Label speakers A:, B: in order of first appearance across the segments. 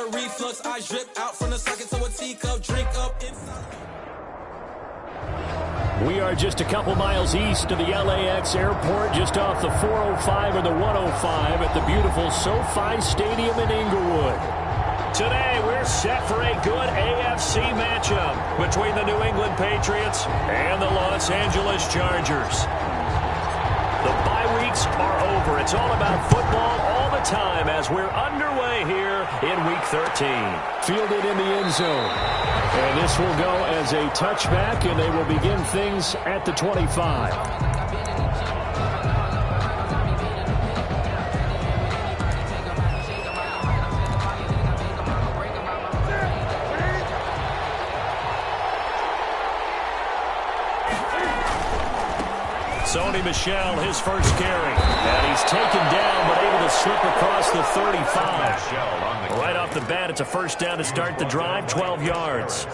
A: a reflux. I drip out from the socket to a teacup, drink up inside.
B: We are just a couple miles east of the LAX airport, just off the 405 or the 105 at the beautiful SoFi Stadium in Inglewood. Today, we're set for a good AFC matchup between the New England Patriots and the Los Angeles Chargers. The bye weeks are over. It's all about football all the time as we're underway here in Week 13.
C: Fielded in the end zone. And this will go as a touchback, and they will begin things at the 25.
B: Sony Michel, his first carry. And he's taken down, but able to slip across the 35. Right off the bat, it's a first down to start the drive, 12 yards.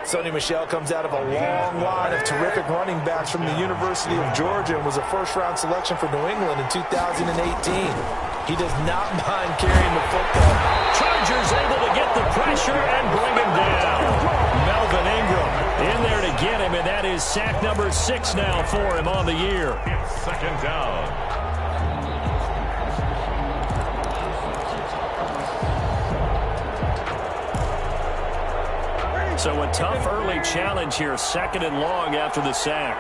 D: Sony Michel comes out of a long line of terrific running backs from the University of Georgia and was a first-round selection for New England in 2018. He does not mind carrying the football.
B: Chargers able to get the pressure and bring him down. Melvin Ingram in there to get him, and that is sack number 6 now for him on the year.
E: It's second down.
B: So a tough early challenge here, second and long after the sack.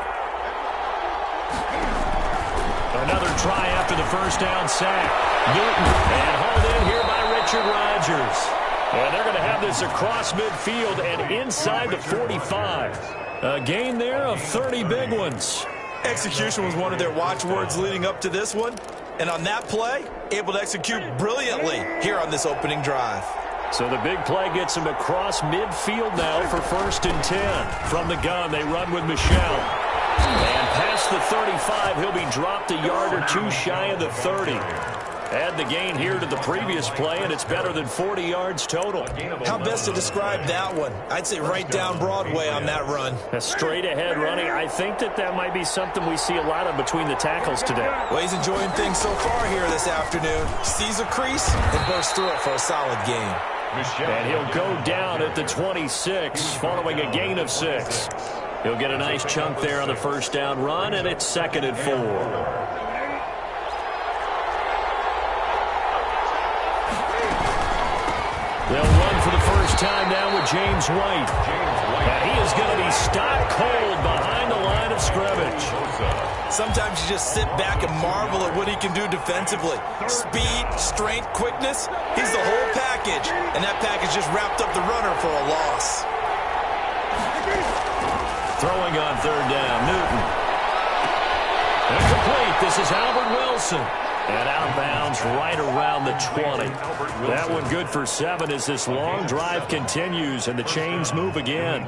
B: Another try after the first down sack. Newton, and hauled in here by Richard Rodgers. And they're going to have this across midfield and inside the 45. A gain there of 30 big ones.
D: Execution was one of their watchwords leading up to this one. And on that play, able to execute brilliantly here on this opening drive.
B: So the big play gets him across midfield now for 1st and 10. From the gun, they run with Michel. And past the 35, he'll be dropped a yard or two shy of the 30. Add the gain here to the previous play, and it's better than 40 yards total.
D: How best to describe that one? I'd say right down Broadway on that run.
B: A straight-ahead running. I think that might be something we see a lot of between the tackles today.
D: Well, he's enjoying things so far here this afternoon. Sees a crease and bursts through it for a solid gain.
B: And he'll go down at the 26 following a gain of 6. He'll get a nice chunk there on the first down run, and it's 2nd and 4. They'll run for the first time now with James White. And he is going to be stopped cold behind the line of scrimmage.
D: Sometimes you just sit back and marvel at what he can do defensively. Speed, strength, quickness, he's the whole package. And that package just wrapped up the runner for a loss.
B: Throwing on 3rd down, Newton. Incomplete. This is Albert Wilson. And outbounds right around the 20. That one good for 7 as this long drive continues and the chains move again.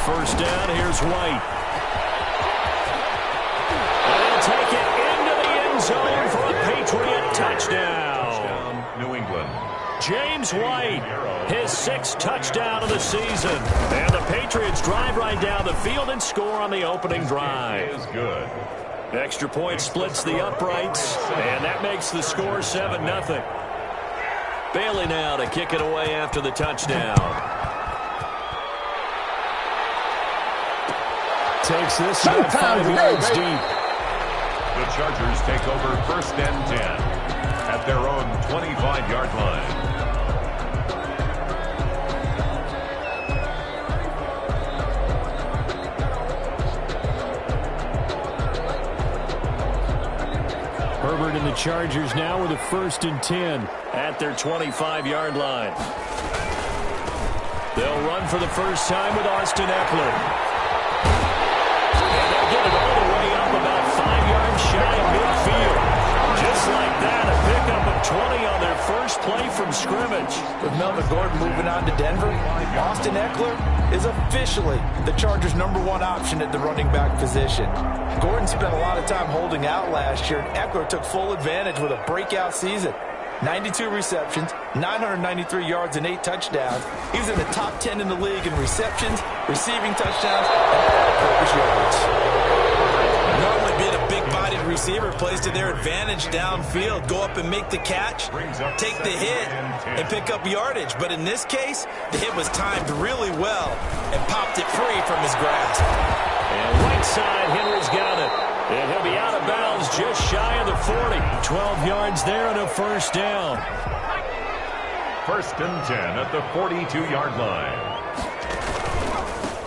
B: First down, here's White. And they'll take it into the end zone for a Patriot touchdown.
E: New England.
B: James White, his 6th touchdown of the season. And the Patriots drive right down the field and score on the opening drive.
E: Is good.
B: Extra point splits the uprights, and that makes the score 7-0. Bailey now to kick it away after the touchdown.
C: Takes this about 5 yards deep.
E: The Chargers take over 1st and 10 at their own 25-yard line.
C: Herbert and the Chargers now with a 1st and 10
B: at their 25-yard line. They'll run for the first time with Austin Eckler. And they'll get it all the way up about 5 yards shy of midfield. Just like that, a pickup of 20 on their first play from scrimmage.
D: With Melvin Gordon moving on to Denver, Austin Eckler is officially the Chargers' #1 option at the running back position. Gordon spent a lot of time holding out last year, and Eckler took full advantage with a breakout season. 92 receptions, 993 yards, and 8 touchdowns. He was in the top 10 in the league in receptions, receiving touchdowns, and all-purpose yards.
A: Normally being a big-bodied receiver plays to their advantage downfield. Go up and make the catch, take the hit, and pick up yardage. But in this case, the hit was timed really well and popped it free from his grasp.
B: And right side, Henry's got it. And he'll be out of bounds just shy of the 40. 12 yards there and a first down.
E: 1st and 10 at the 42-yard line.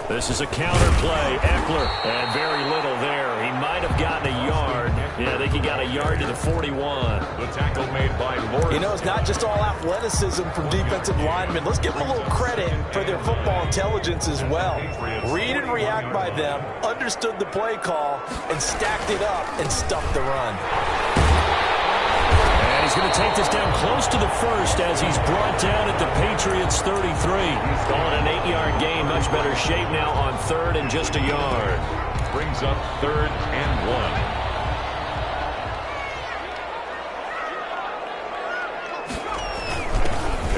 B: This is a counter play. Eckler, and very little there. He might have gotten a yard. Yeah, I think he got a yard to the 41.
E: The tackle made by Lawrence.
D: You know, it's not just all athleticism from defensive linemen. Let's give them a little credit for their football intelligence as well. Read and react by them, understood the play call, and stacked it up and stuffed the run.
B: And he's going to take this down close to the first as he's brought down at the Patriots' 33. He's calling an 8-yard gain. Much better shape now on 3rd and just a yard.
E: Brings up 3rd and 1.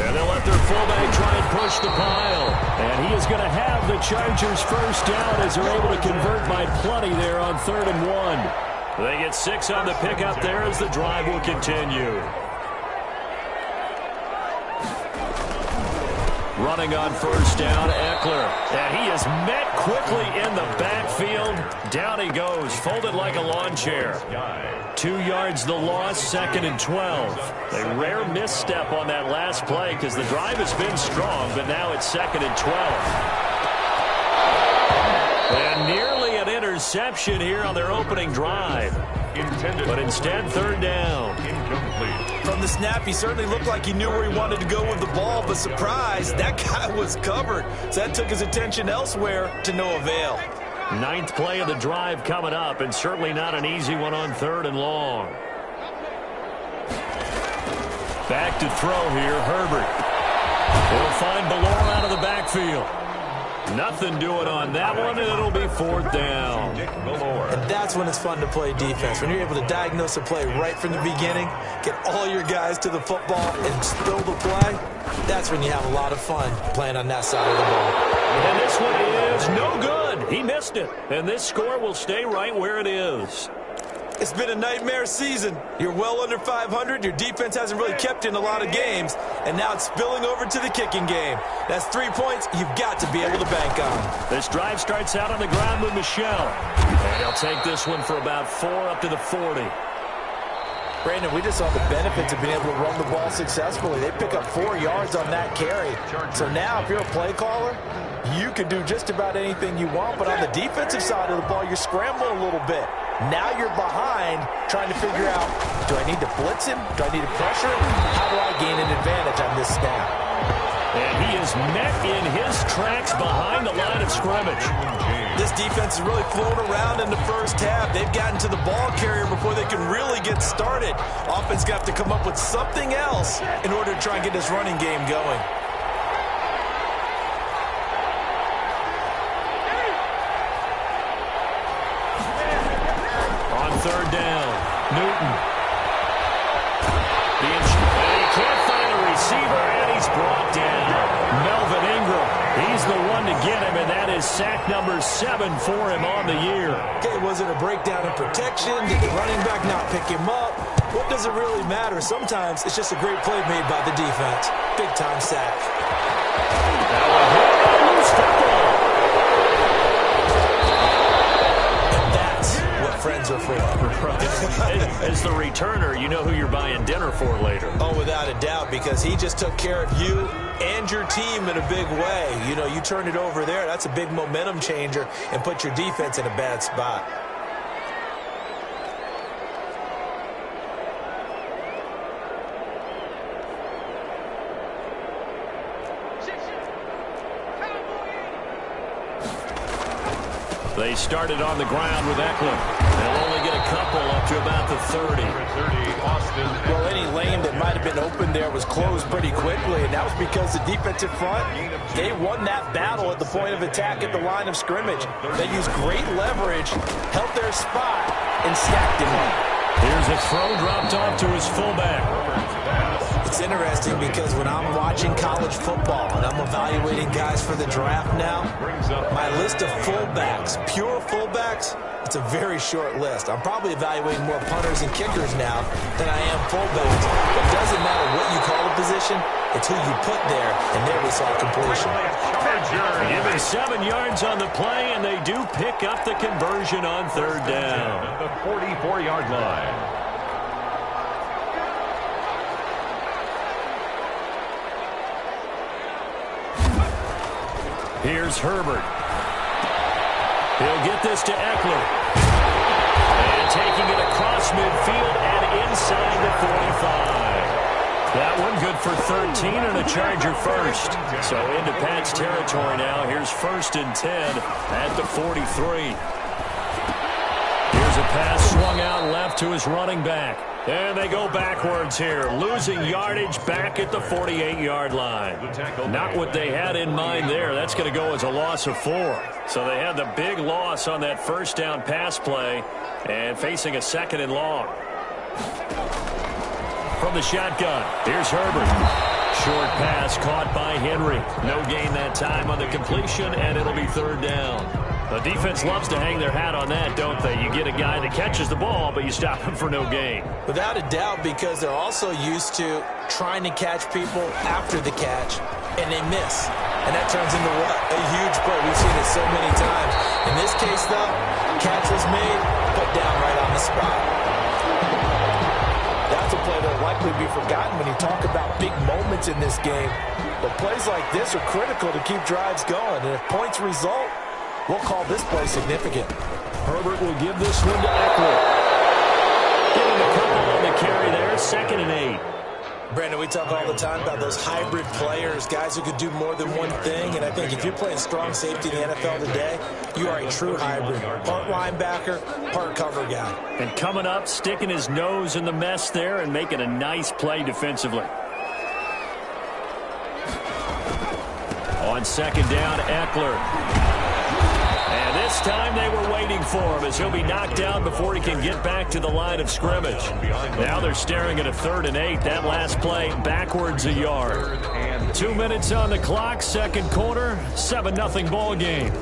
B: And they'll let their fullback try and push the pile. And he is going to have the Chargers first down as they're able to convert by plenty there on 3rd and 1. They get 6 on the pickup there as the drive will continue. Running on first down, Eckler. And he is met quickly in the backfield. Down he goes, folded like a lawn chair. 2 yards the loss, 2nd and 12. A rare misstep on that last play because the drive has been strong, but now it's 2nd and 12. And nearly an interception here on their opening drive. But instead, 3rd down.
E: Incomplete.
A: From the snap, he certainly looked like he knew where he wanted to go with the ball, but surprise, that guy was covered. So that took his attention elsewhere to no avail.
B: 9th play of the drive coming up, and certainly not an easy one on 3rd and long. Back to throw here, Herbert. He'll find Ballore out of the backfield. Nothing doing on that one, and it'll be 4th down.
A: And that's when it's fun to play defense. When you're able to diagnose a play right from the beginning, get all your guys to the football, and spill the play, that's when you have a lot of fun playing on that side of the ball.
B: And this one is no good. He missed it. And this score will stay right where it is.
A: It's been a nightmare season. You're well under 500. Your defense hasn't really kept in a lot of games. And now it's spilling over to the kicking game. That's 3 points you've got to be able to bank on.
B: This drive starts out on the ground with Michelle. And he'll take this one for about 4 up to the 40.
D: Brandon, we just saw the benefits of being able to run the ball successfully. They pick up 4 yards on that carry. So now if you're a play caller, you can do just about anything you want. But on the defensive side of the ball, you're scrambling a little bit. Now you're behind trying to figure out, do I need to blitz him? Do I need to pressure him? How do I gain an advantage on this snap?
B: And he is met in his tracks behind the line of scrimmage.
A: This defense has really flown around in the first half. They've gotten to the ball carrier before they can really get started. Offense got to come up with something else in order to try and get this running game going.
B: On 3rd down, Newton. And he can't find a receiver, and he's brought down. Melvin Ingram, he's the one to get him, and that is sack number 7 for him on the year.
A: Okay, was it a breakdown in protection? Did the running back not pick him up? What does it really matter? Sometimes it's just a great play made by the defense. Big-time sack.
B: Now a hit on loose football.
A: And that's what friends are for.
B: As the returner, you know who you're buying dinner for later.
A: Oh, without a doubt, because he just took care of you and your team in a big way. You know, you turn it over there, that's a big momentum changer and put your defense in a bad spot.
B: They started on the ground with Eckler. They'll only get a couple up to about the 30.
D: Well, any lane that might have been open there was closed pretty quickly, and that was because the defensive front, they won that battle at the point of attack at the line of scrimmage. They used great leverage, held their spot, and stacked him up.
B: Here's a throw dropped off to his fullback.
D: It's interesting because when I'm watching college football and I'm evaluating guys for the draft now, my list of fullbacks, pure fullbacks, it's a very short list. I'm probably evaluating more punters and kickers now than I am fullbacks. It doesn't matter what you call a position, it's who you put there, and there we saw completion.
B: Given 7 yards on the play, and they do pick up the conversion on third down.
E: At the 44-yard line.
B: Here's Herbert. He'll get this to Eckler. And taking it across midfield and inside the 45. That one good for 13 and a Charger first. So into Pat's territory now. Here's 1st and 10 at the 43. Here's a pass swung out left to his running back. And they go backwards here, losing yardage back at the 48-yard line. Not what they had in mind there. That's going to go as a loss of 4. So they had the big loss on that first down pass play and facing a 2nd and long. From the shotgun, here's Herbert. Short pass caught by Henry. No gain that time on the completion, and it'll be 3rd down. The defense loves to hang their hat on that, don't they? You get a guy that catches the ball, but you stop him for no gain.
D: Without a doubt, because they're also used to trying to catch people after the catch, and they miss. And that turns into what? A huge play. We've seen it so many times. In this case, though, catch was made, put down right on the spot. That's a play that will likely be forgotten when you talk about big moments in this game. But plays like this are critical to keep drives going. And if points result, we'll call this play significant.
B: Herbert will give this one to Eckler. Giving a couple on the carry there, 2nd and 8.
D: Brandon, we talk all the time about those hybrid players, guys who could do more than one thing. And I think if you're playing strong safety in the NFL today, you are a true hybrid. Part linebacker, part cover guy.
B: And coming up, sticking his nose in the mess there and making a nice play defensively. On 2nd down, Eckler. And this time they were waiting for him as he'll be knocked down before he can get back to the line of scrimmage. Now they're staring at a 3rd and 8. That last play backwards a yard. 2 minutes on the clock, 2nd quarter, 7-0 ball game.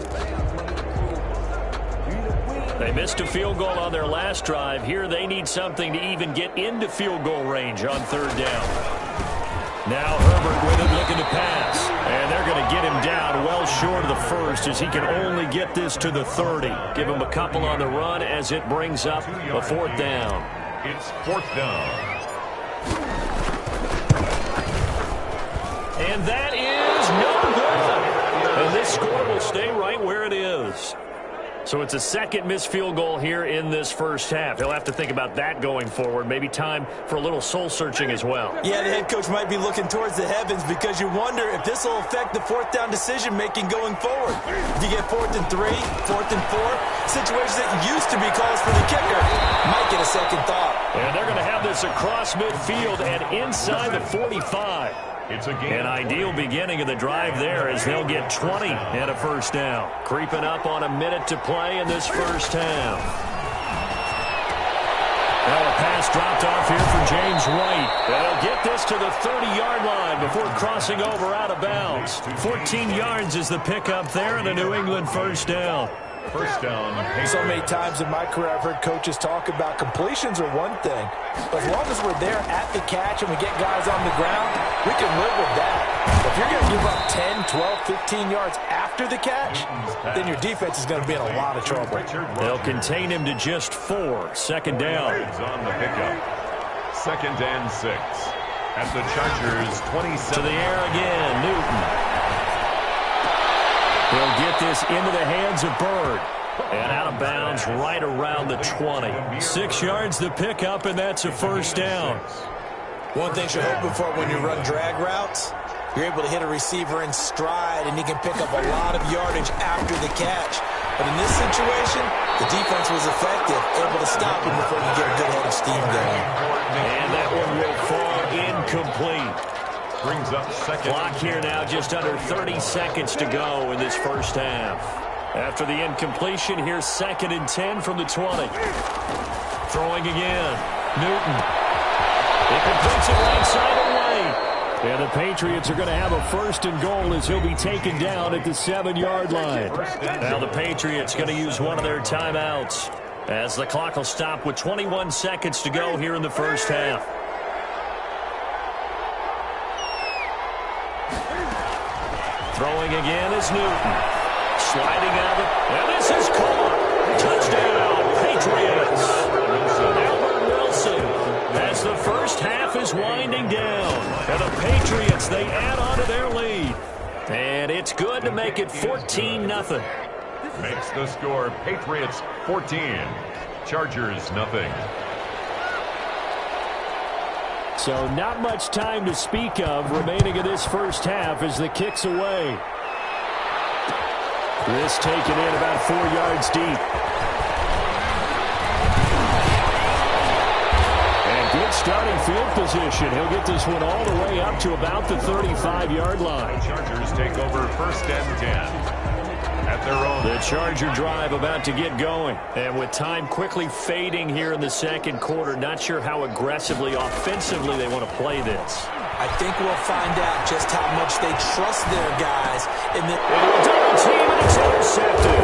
B: They missed a field goal on their last drive. Here they need something to even get into field goal range on 3rd down. Now Herbert with it looking to pass. And they're going to get him down well short of the 1st as he can only get this to the 30. Give him a couple on the run as it brings up a 4th down.
E: It's 4th down.
B: And that is no good. And this score will stay right where it is. So it's a 2nd missed field goal here in this first half. He'll have to think about that going forward. Maybe time for a little soul-searching as well.
D: Yeah, the head coach might be looking towards the heavens because you wonder if this will affect the 4th down decision-making going forward. If you get 4th and 3, 4th and 4, situations that used to be calls for the kicker might get a second thought.
B: And they're going to have this across midfield and inside the 45.
E: It's a game.
B: An ideal beginning of the drive there as they'll get 20 and a 1st down. Creeping up on a minute to play in this first half. Now a pass dropped off here for James White. They'll get this to the 30-yard line before crossing over out of bounds. 14 yards is the pickup there and a New England 1st down.
E: 1st down.
D: So many times in my career I've heard coaches talk about completions are one thing, but as long as we're there at the catch and we get guys on the ground, we can live with that. If you're going to give up 10, 12, 15 yards after the catch, then your defense is going to be in a lot of trouble.
B: They'll contain him to just 4. 2nd down.
E: On the pickup. 2nd and 6. At the Chargers 27.
B: To the air again, Newton. He'll get this into the hands of Bird. And out of bounds right around the 20. 6 yards the pickup, and that's a 1st down.
D: One thing you're hoping for when you run drag routes, you're able to hit a receiver in stride, and he can pick up a lot of yardage after the catch. But in this situation, the defense was effective, able to stop him before he get a good head of steam going.
B: And that one will fall incomplete.
E: Brings up 2nd.
B: Clock here now, just under 30 seconds to go in this first half. After the incompletion, here's 2nd and 10 from the 20. Throwing again. Newton. He completes it right side away. And the Patriots are going to have a 1st and goal as he'll be taken down at the 7-yard line. Now the Patriots going to use one of their timeouts as the clock will stop with 21 seconds to go here in the first half. Throwing again is Newton. Sliding out of it. And this is caught. Touchdown, Patriots. Albert Wilson as the first half is winding down. And the Patriots, they add on to their lead. And it's good to make it 14-0.
E: Makes the score Patriots 14, Chargers nothing.
B: So not much time to speak of remaining in this first half as the kick's away. This taken in about 4 yards deep. And good starting field position. He'll get this one all the way up to about the 35-yard line.
E: The Chargers take over 1st and 10. At their own.
B: The Charger drive about to get going. And with time quickly fading here in the second quarter, not sure how aggressively, offensively they want to play this.
D: I think we'll find out just how much they trust their guys.
B: Into a double team, and it's intercepted.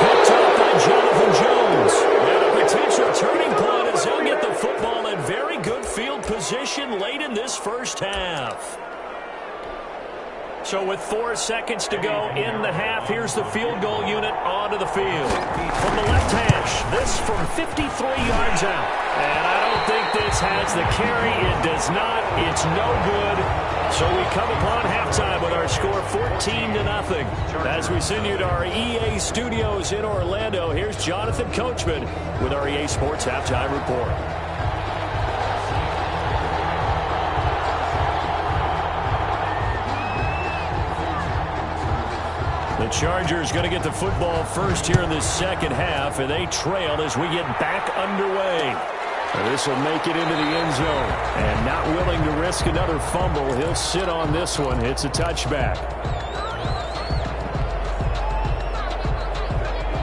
B: Picked up by Jonathan Jones. And a potential turning point as he'll get the football in very good field position late in this first half. So with 4 seconds to go in the half, here's the field goal unit onto the field. From the left hash, this from 53 yards out. And I don't think this has the carry. It does not. It's no good. So we come upon halftime with our score 14-0. As we send you to our EA studios in Orlando, here's Jonathan Coachman with our EA Sports Halftime Report. The Chargers going to get the football first here in the second half, and they trail as we get back underway. This will make it into the end zone, and not willing to risk another fumble. He'll sit on this one. It's a touchback.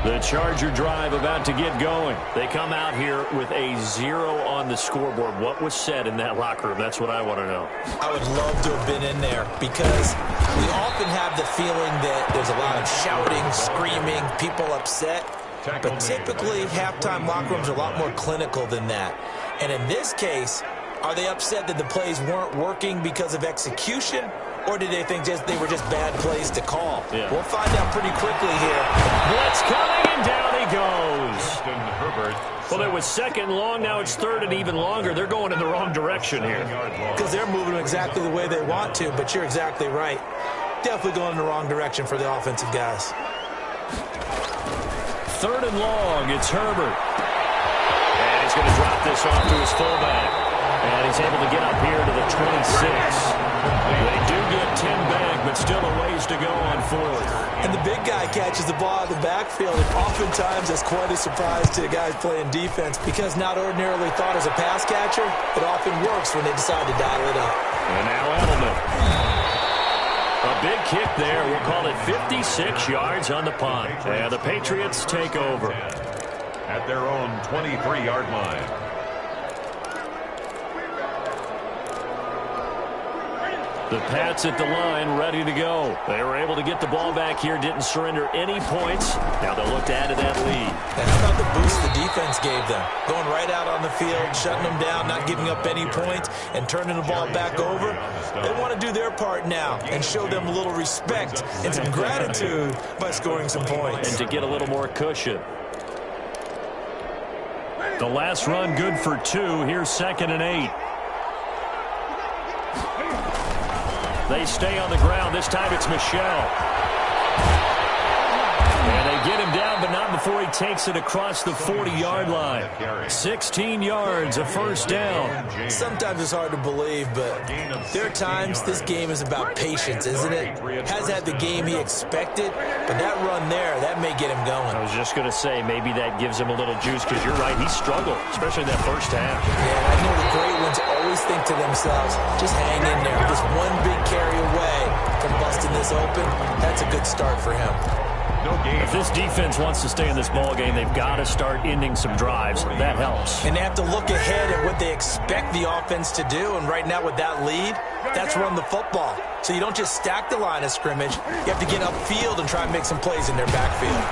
B: The Charger drive about to get going. They come out here with a 0 on the scoreboard. What was said in that locker room? That's what I want to know.
D: I would love to have been in there because we often have the feeling that there's a lot of shouting, screaming, people upset. But typically, halftime locker rooms are a lot more clinical than that. And in this case, are they upset that the plays weren't working because of execution? Or did they think they were just bad plays to call? Yeah. We'll find out pretty quickly here.
B: Blitz coming, and down he goes. Well, it was 2nd and long. Now it's 3rd and even longer. They're going in the wrong direction here.
D: Because they're moving exactly the way they want to, but you're exactly right. Definitely going in the wrong direction for the offensive guys.
B: 3rd and long. It's Herbert. And he's going to drop this off to his fullback. And he's able to get up here to the 26. They do get 10 back, but still a ways to go on 4th.
D: And the big guy catches the ball in the backfield, and oftentimes that's quite a surprise to the guys playing defense because not ordinarily thought as a pass catcher, it often works when they decide to dial it up.
B: And now Edelman. A big kick there. We'll call it 56 yards on the punt. And the Patriots take over.
E: At their own 23-yard line.
B: The Pats at the line, ready to go. They were able to get the ball back here, didn't surrender any points. Now they'll look to add to that lead.
D: And how about the boost the defense gave them? Going right out on the field, shutting them down, not giving up any points, and turning the ball back over. They want to do their part now and show them a little respect and some gratitude by scoring some points.
B: And to get a little more cushion. The last run good for 2. Here's 2nd and 8. They stay on the ground. This time it's Michel. And they get him down, but not before he takes it across the 40-yard line. 16 yards, a first down.
D: Sometimes it's hard to believe, but there are times this game is about patience, isn't it? Has had the game he expected, but that run there, that may get him going.
B: I was just going to say, maybe that gives him a little juice, because you're right, he struggled, especially in that first half.
D: Yeah, I know the great ones always think to themselves, just hang in there. Just one big carry away from busting this open. That's a good start for him.
E: No game.
B: If this defense wants to stay in this ball game, they've got to start ending some drives. That helps.
A: And they have to look ahead at what they expect the offense to do. And right now with that lead, that's run the football. So you don't just stack the line of scrimmage. You have to get upfield and try and make some plays in their backfield.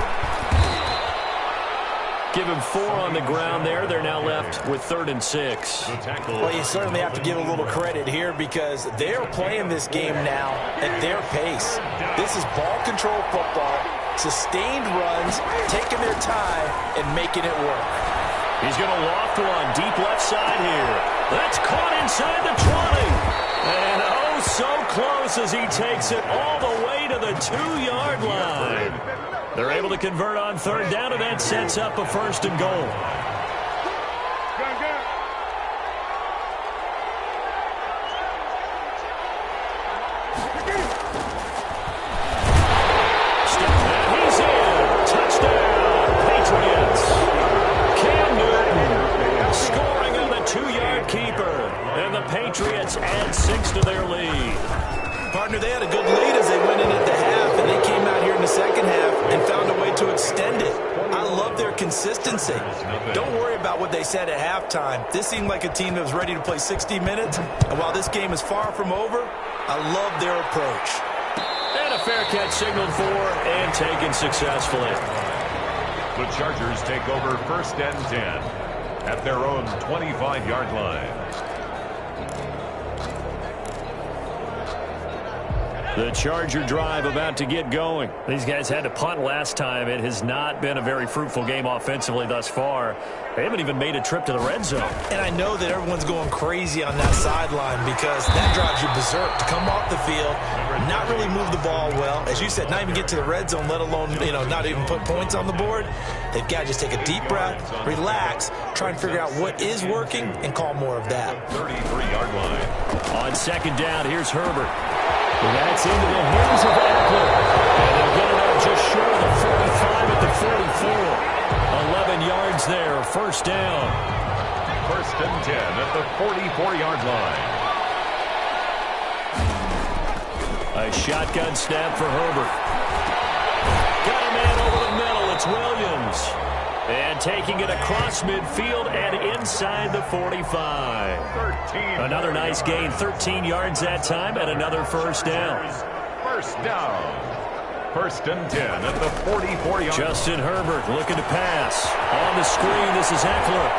B: Give him 4 on the ground there. They're now left with 3rd and 6.
A: Well, you certainly have to give a little credit here because they're playing this game now at their pace. This is ball control football, sustained runs, taking their time, and making it work.
B: He's going to loft one deep left side here. That's caught inside the 20. And oh, so close as he takes it all the way to the 2-yard line. They're able to convert on 3rd down, and that sets up a 1st and goal. Step back, he's in. Touchdown, Patriots. Cam Newton scoring on the 2-yard keeper. And the Patriots add 6 to their lead.
A: Partner, they had a good lead as they went in at the half, and they came out here in the second half and found a way to extend it. I love their consistency. Don't worry about what they said at halftime. This seemed like a team that was ready to play 60 minutes, and while this game is far from over, I love their approach.
B: And a fair catch signaled for and taken successfully.
E: The Chargers take over 1st and 10 at their own 25-yard line.
B: The Charger drive about to get going. These guys had to punt last time. It has not been a very fruitful game offensively thus far. They haven't even made a trip to the red zone.
A: And I know that everyone's going crazy on that sideline because that drives you berserk to come off the field, not really move the ball well. As you said, not even get to the red zone, let alone, not even put points on the board. They've got to just take a deep breath, relax, try and figure out what is working, and call more of that.
E: 33-yard line.
B: On 2nd down, here's Herbert. And that's into the hands of Eckler. And they'll get it up just short of the 45 at the 44. 11 yards there, 1st down.
E: 1st and 10 at the 44-yard line.
B: A shotgun snap for Herbert. Got a man over the middle. It's Williams. And taking it across midfield and inside the 45. Another nice gain, 13 yards that time, and another 1st down.
E: 1st down. 1st and 10 at the 44-yard line.
B: Justin Herbert looking to pass. On the screen, this is Eckler.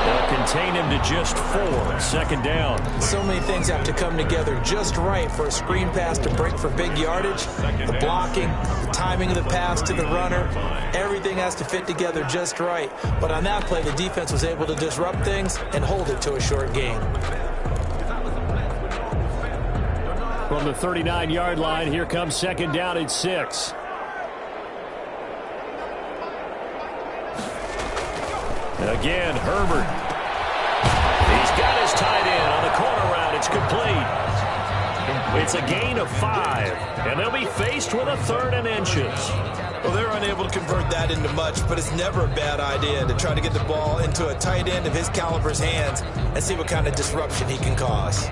B: They'll contain him to just 4. 2nd down.
A: So many things have to come together just right for a screen pass to break for big yardage. The blocking, the timing of the pass to the runner, everything has to fit together just right. But on that play, the defense was able to disrupt things and hold it to a short gain.
B: From the 39-yard line, here comes 2nd down at 6. Again, Herbert. He's got his tight end on the corner route. It's complete. It's a gain of 5, and they'll be faced with a 3rd and inches.
A: Well, they're unable to convert that into much, but it's never a bad idea to try to get the ball into a tight end of his caliber's hands and see what kind of disruption he can cause.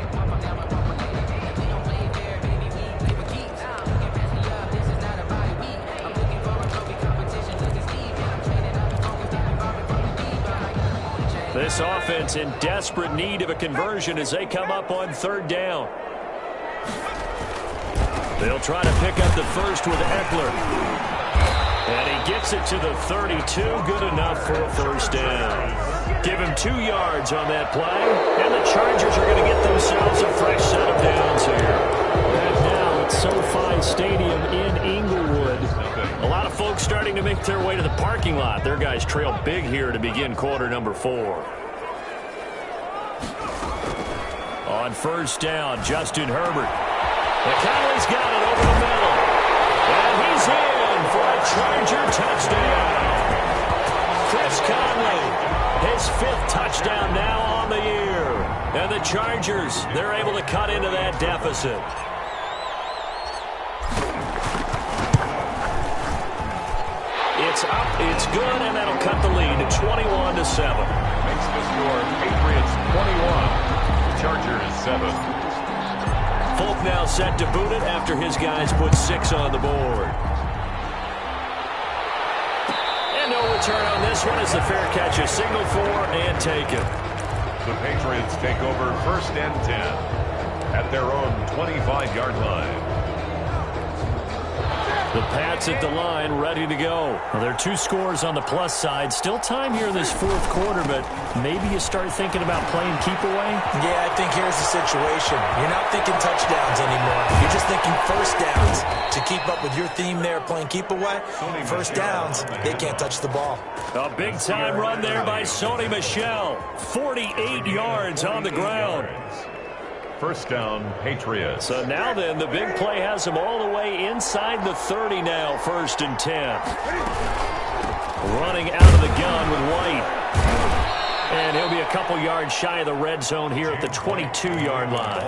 B: This offense in desperate need of a conversion as they come up on 3rd down. They'll try to pick up the first with Eckler. And he gets it to the 32. Good enough for a 1st down. Give him 2 yards on that play. And the Chargers are going to get themselves a fresh set of downs here. And now at SoFi Stadium in Inglewood. A lot of folks starting to make their way to the parking lot. Their guys trail big here to begin quarter number 4. On 1st down, Justin Herbert. McConnell's got it over the middle. And he's in for a Charger touchdown. Chris Conley, his 5th touchdown now on the year. And the Chargers, they're able to cut into that deficit. It's up, it's good, and that'll cut the lead to 21-7.
E: Makes the score Patriots 21, Chargers 7.
B: Folk now set to boot it after his guys put 6 on the board. And no return on this one as the fair catch is signaled for and taken.
E: The Patriots take over 1st and 10 at their own 25-yard line.
B: The Pats at the line, ready to go. Well, there are 2 scores on the plus side. Still time here in this 4th quarter, but maybe you start thinking about playing keep away?
D: Yeah, I think here's the situation. You're not thinking touchdowns anymore. You're just thinking first downs. To keep up with your theme there, playing keep away, first downs, they can't touch the ball.
B: A big-time run there by Sony Michel. 48 yards on the ground.
E: 1st down, Patriots.
B: So now then, the big play has him all the way inside the 30 now, 1st and 10. Running out of the gun with White. And he'll be a couple yards shy of the red zone here at the 22-yard line.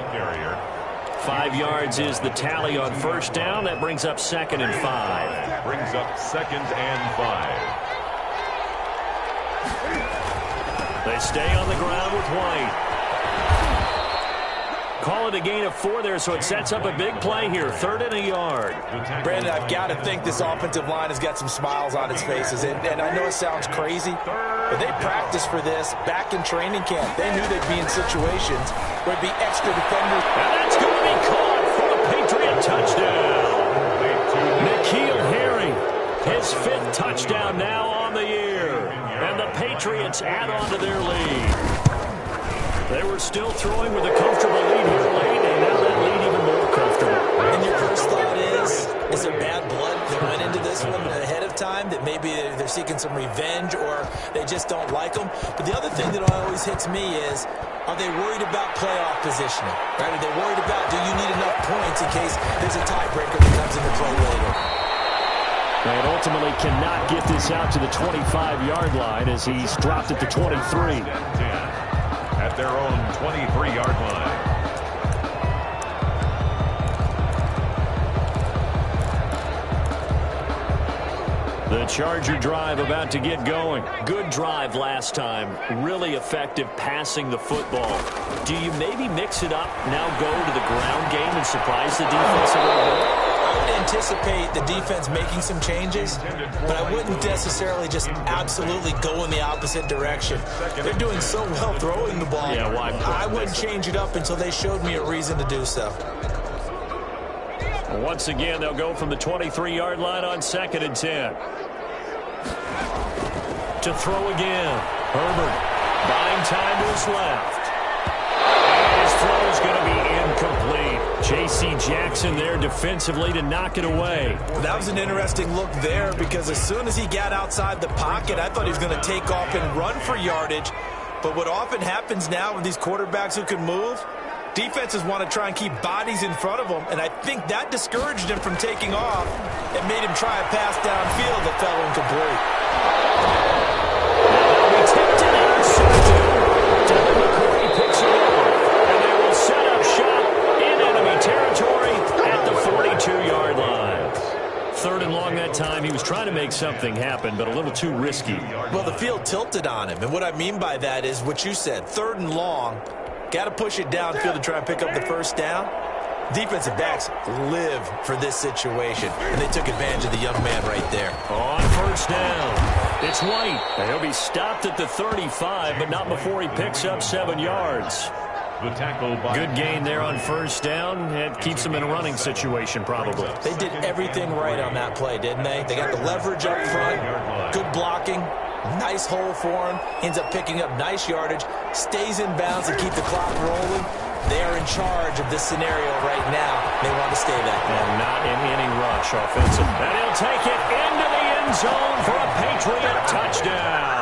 B: 5 yards is the tally on 1st down. That brings up 2nd and 5.
E: Brings up 2nd and 5.
B: They stay on the ground with White. Call it a gain of 4 there, so it sets up a big play here. 3rd and a yard.
D: Brandon, I've got to think this offensive line has got some smiles on its faces. And I know it sounds crazy, but they practiced for this back in training camp. They knew they'd be in situations where it'd be extra defenders.
B: And that's going to be caught for a Patriot touchdown. N'Keal Harry, his 5th touchdown now on the year. And the Patriots add on to their lead. They were still throwing with a comfortable lead here late, and now that lead even more comfortable.
D: And your first thought is there bad blood that went into this one ahead of time, that maybe they're seeking some revenge or they just don't like them? But the other thing that always hits me is, are they worried about playoff positioning? Right? Are they worried about, do you need enough points in case there's a tiebreaker that comes into play later?
B: And ultimately cannot get this out to the 25-yard line as he's dropped at the 23.
E: At their own 23-yard line.
B: The Charger drive about to get going. Good drive last time. Really effective passing the football. Do you maybe mix it up, now go to the ground game and surprise the defense a little bit?
D: I would anticipate the defense making some changes, but I wouldn't necessarily just absolutely go in the opposite direction. They're doing so well throwing the ball.
B: Yeah, why?
D: I wouldn't change it up until they showed me a reason to do so.
B: Once again, they'll go from the 23-yard line on 2nd and 10. To throw again. Herbert buying time to his left. His throw is going to be incomplete. J.C. Jackson there defensively to knock it away.
D: That was an interesting look there because as soon as he got outside the pocket, I thought he was going to take off and run for yardage. But what often happens now with these quarterbacks who can move, defenses want to try and keep bodies in front of them, and I think that discouraged him from taking off and made him try a pass downfield that fell incomplete.
B: He tipped it intercepted. Devin McCourty picks it up, and they will set up shop in enemy territory at the 42-yard line. 3rd and long that time. He was trying to make something happen, but a little too risky.
D: Well, the field tilted on him, and what I mean by that is what you said, 3rd and long. Got to push it downfield to try and pick up the first down. Defensive backs live for this situation, and they took advantage of the young man right there.
B: On 1st down, it's White. He'll be stopped at the 35, but not before he picks up 7 yards.
E: The tackle by
B: good gain there on 1st down. It keeps them in a running situation, probably.
D: They did everything right on that play, didn't they? They got the leverage up front, good blocking. Nice hole for him. Ends up picking up nice yardage. Stays in bounds to keep the clock rolling. They are in charge of this scenario right now. They want to stay that way.
B: And not in any rush offensive. And he'll take it into the end zone for a Patriot touchdown.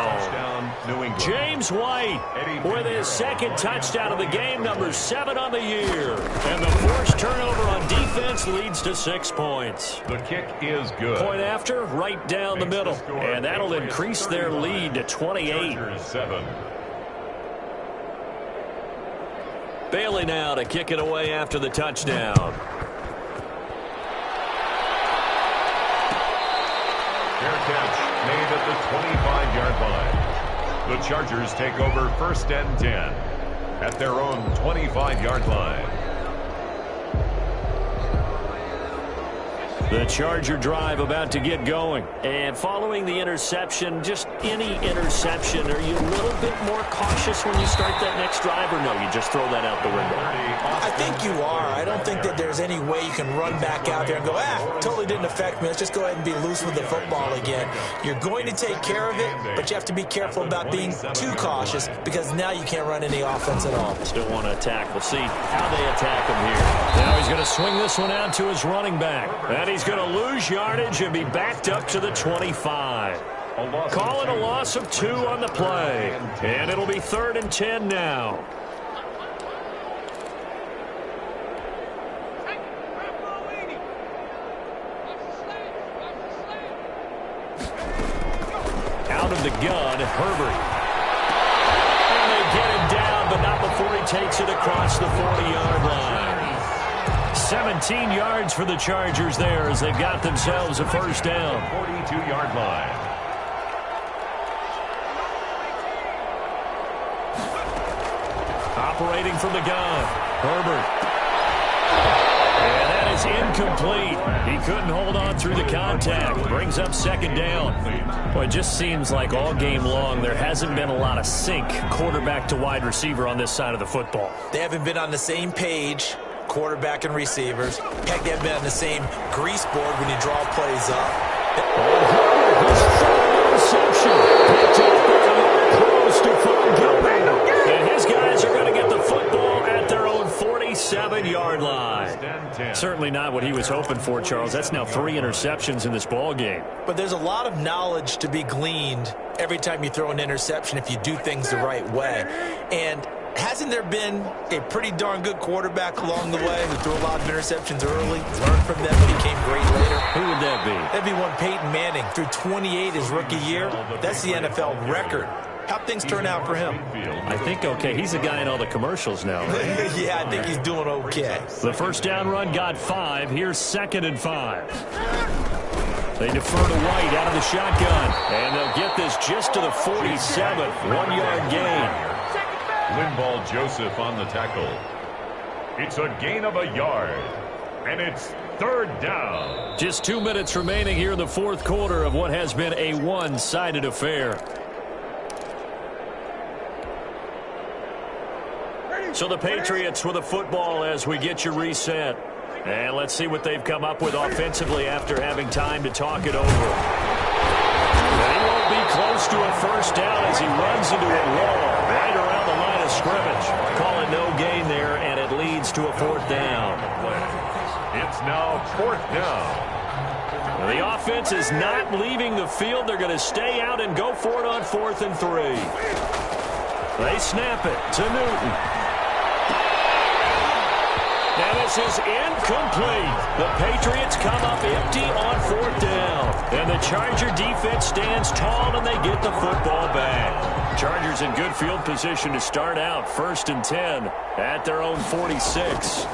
E: New England.
B: James White with his 2nd touchdown of the game, number 7 on the year. And the forced turnover on defense leads to 6 points.
E: The kick is good.
B: Point after, right down the middle. And that'll increase their lead to 28.
E: 7.
B: Bailey now to kick it away after the touchdown.
E: Fair catch made at the 25-yard line. The Chargers take over 1st and 10 at their own 25-yard line.
B: The Charger drive about to get going.
C: And following the interception, just any interception, are you a little bit more cautious when you start that next drive, or no, you just throw that out the window?
D: I think you are. I don't think that there's any way you can run back out there and go, totally didn't affect me. Let's just go ahead and be loose with the football again. You're going to take care of it, but you have to be careful about being too cautious because now you can't run any offense at all.
C: Still want to attack. We'll see how they attack him here.
B: Now he's going to swing this one out to his running back. And he's going to lose yardage and be backed up to the 25. Calling a loss of 2 on the play. And it'll be 3rd and 10 now. Out of the gun, Herbert. And they get him down, but not before he takes it across the 40-yard line. 17 yards for the Chargers there as they've got themselves a first down.
E: 42-yard line.
B: Operating from the gun, Herbert. And that is incomplete. He couldn't hold on through the contact. Brings up 2nd down. Well, it just seems like all game long there hasn't been a lot of sync quarterback to wide receiver on this side of the football.
D: They haven't been on the same page, quarterback and receivers. Heck, they haven't been on the same grease board when you draw plays up.
B: Interception. Picked up by Stephon Gilmore. And his guys are going to get the football at their own 47-yard line. Certainly not what he was hoping for, Charles. That's now 3 interceptions in this ball game.
D: But there's a lot of knowledge to be gleaned every time you throw an interception if you do things the right way. And hasn't there been a pretty darn good quarterback along the way who threw a lot of interceptions early, learned from them, and became great later?
B: Who would that be?
D: That'd be one Peyton Manning. Threw 28 his rookie year. That's the NFL record. How'd things turn out for him?
B: I think okay. He's a guy in all the commercials now, right?
D: Yeah, I think he's doing okay.
B: The first down run got 5. Here's 2nd and 5. They defer to White out of the shotgun. And they'll get this just to the 47. 1-yard gain.
E: Linval Joseph on the tackle. It's a gain of a yard. And it's 3rd down.
B: Just 2 minutes remaining here in the 4th quarter of what has been a one-sided affair. So the Patriots with a football as we get you reset. And let's see what they've come up with offensively after having time to talk it over. And he won't be close to a first down as he runs into a wall right around the line of scrimmage. Call it no gain there, and it leads to a 4th down.
E: It's now 4th down.
B: Well, the offense is not leaving the field. They're going to stay out and go for it on 4th and 3. They snap it to Newton. Now this is incomplete. The Patriots come up empty on 4th down. And the Charger defense stands tall and they get the football back. Chargers in good field position to start out. 1st and 10 at their own 46.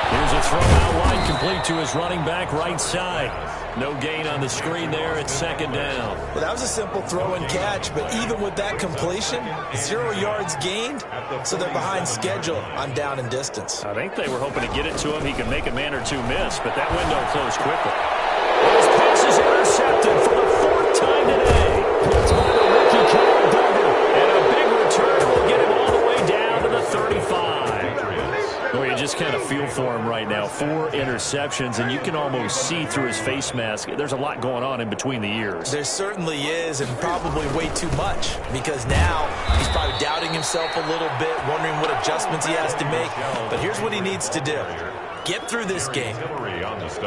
B: Here's a throw out wide, complete to his running back right side. No gain on the screen there at 2nd down.
D: Well, that was a simple throw and catch, but even with that completion, 0 yards gained, so they're behind schedule on down and distance.
B: I think they were hoping to get it to him. He could make a man or 2 miss, but that window closed quickly. His pass is intercepted for the 4th time today. It's by the rookie Kyle Duggar, and a big return will get him all the way down to the 35. Well, you just kind of feel for him right now. 4 interceptions, and you can almost see through his face mask. There's a lot going on in between the ears.
D: There certainly is, and probably way too much, because now he's probably doubting himself a little bit, wondering what adjustments he has to make. But here's what he needs to do. Get through this game,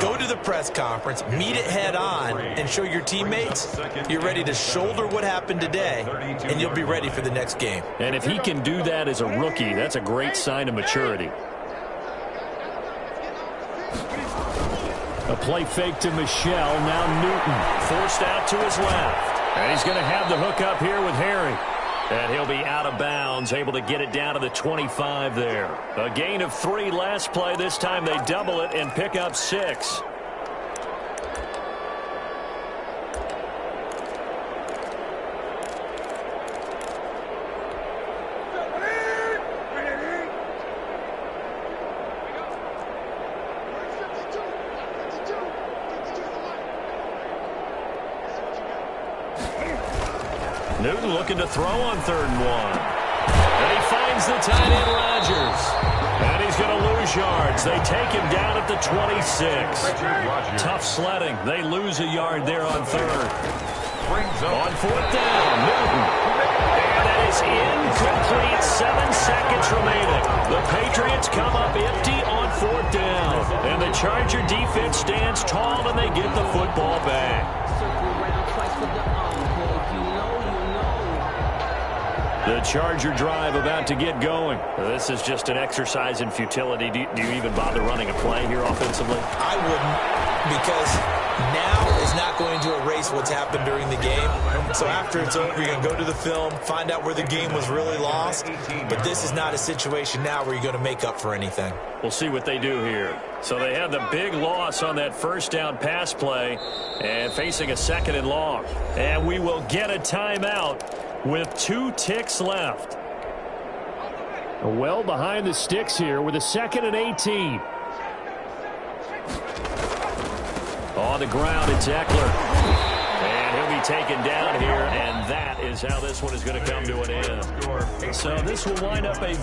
D: go to the press conference, meet it head on, and show your teammates you're ready to shoulder what happened today, and you'll be ready for the next game.
B: And if he can do that as a rookie, that's a great sign of maturity. A play fake to Michelle. Now Newton forced out to his left. And he's going to have the hook up here with Harry. And he'll be out of bounds, able to get it down to the 25 there. A gain of 3 last play. This time they double it and pick up 6.
C: Newton looking to throw on 3rd and 1. And he finds the tight end, Rodgers. And he's going to lose yards. They take him down at the 26. Tough sledding. They lose a yard there on 3rd. On 4th down, Newton. And that is incomplete. 7 seconds remaining. The Patriots come up empty on 4th down. And the Charger defense stands tall, and they get the football back. The Charger drive about to get going. This is just an exercise in futility. Do you even bother running a play here offensively?
A: I wouldn't, because now is not going to erase what's happened during the game. So after it's over, you're going to go to the film, find out where the game was really lost. But this is not a situation now where you're going to make up for anything.
C: We'll see what they do here. So they had the big loss on that 1st down pass play and facing a 2nd and long. And we will get a timeout with 2 ticks left.
B: Well behind the sticks here with a 2nd and 18. On the ground, it's Eckler. And he'll be taken down here, and that is how this one is going to come to an end. So this will wind up a